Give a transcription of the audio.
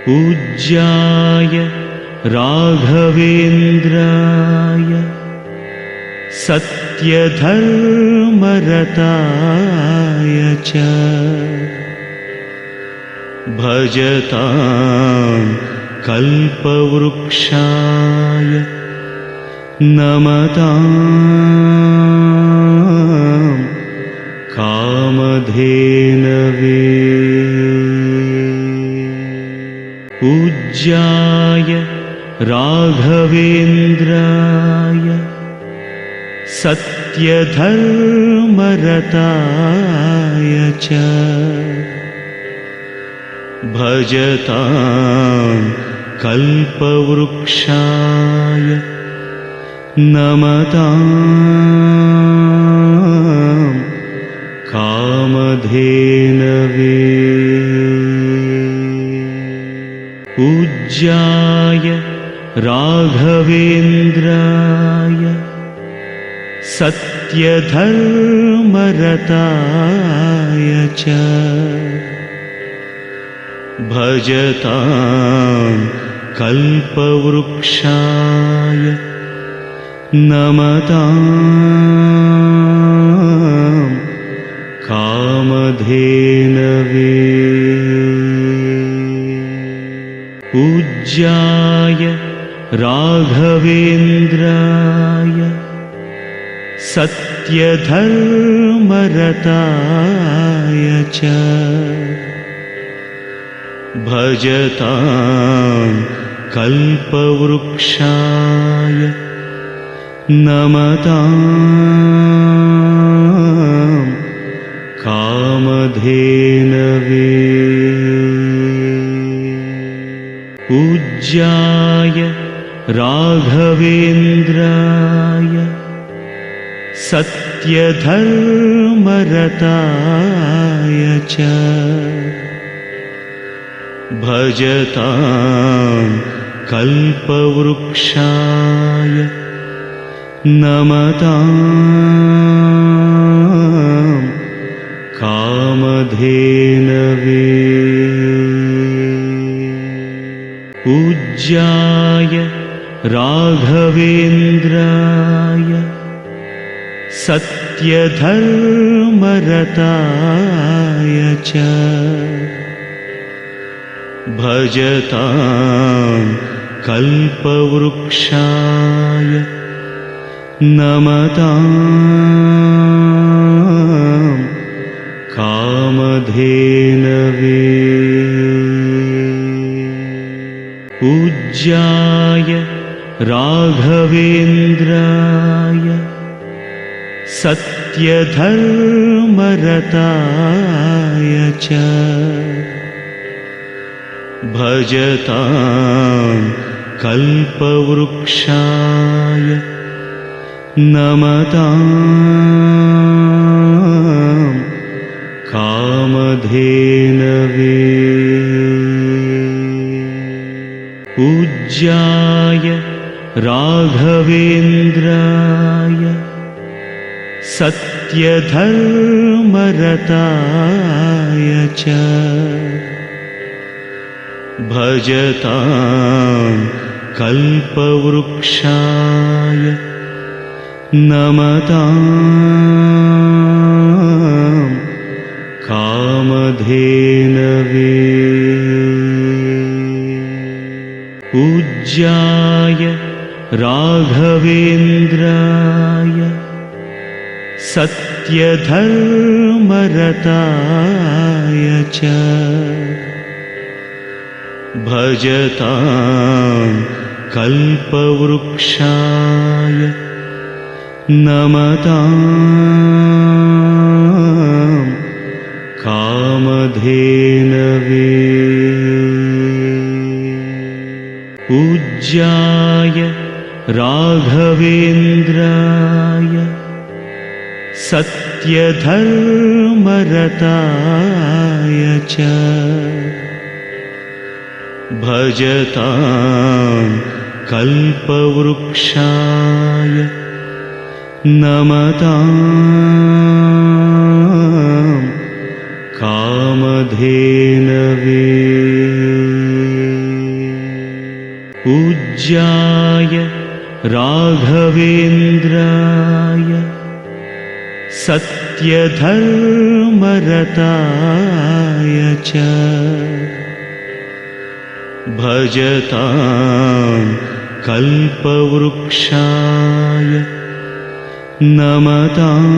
पूज्याय राघवेन्द्राय सत्यधर्मरताय च भजतां कल्पवृक्षाय नमतां कामधेनवे पूज्याय राघवेन्द्राय सत्यधर्मरताय च भजतां कल्पवृक्षाय नमतां कामधेनवे पूज्याय राघवेन्द्राय सत्यधर्मरताय च भजतां कल्पवृक्षाय नमतां कामधेनवे पूज्याय राघवेन्द्राय सत्यधर्मरताय च भजतां कल्पवृक्षाय नमतां कामधेनवे पूज्याय राघवेन्द्राय सत्यधर्मरताय च भजतां कल्पवृक्षाय नमतां कामधेनवे पूज्याय राघवेन्द्राय सत्यधर्मरताय च भजतां कल्पवृक्षाय नमतां कामधेनवे पूज्याय राघवेन्द्राय सत्यधर्मरताय च भजतां कल्पवृक्षाय नमतां कामधेनवे पूज्याय राघवेन्द्राय सत्यधर्मरताय च भजतां कल्पवृक्षाय नमतां कामधेनवे पूज्याय राघवेन्द्राय सत्यधर्मरताय च भजतां कल्पवृक्षाय नमतां कामधेनवे पूज्याय राघवेन्द्राय सत्यधर्मरताय च भजतां कल्पवृक्षाय नमतां कामधेनवे पूज्याय राघवेन्द्राय सत्यधर्मरताय च भजतां कल्पवृक्षाय नमताम्